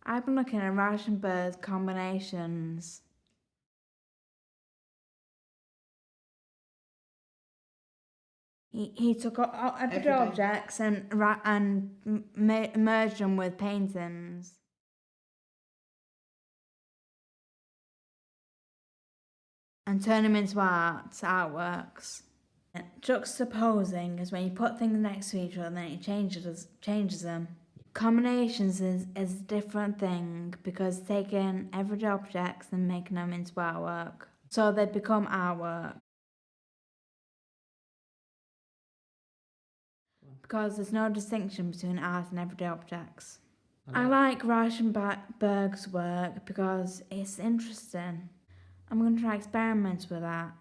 I've been looking at Rauschenberg's combinations. He took everyday objects and merged them with paintings. And turn them into artworks. Juxtaposing is when you put things next to each other and then it changes them. Combinations is a different thing because taking everyday objects and making them into artwork. So they become artwork. Because there's no distinction between art and everyday objects. I like Rauschenberg's work because it's interesting. I'm going to try experiments with that.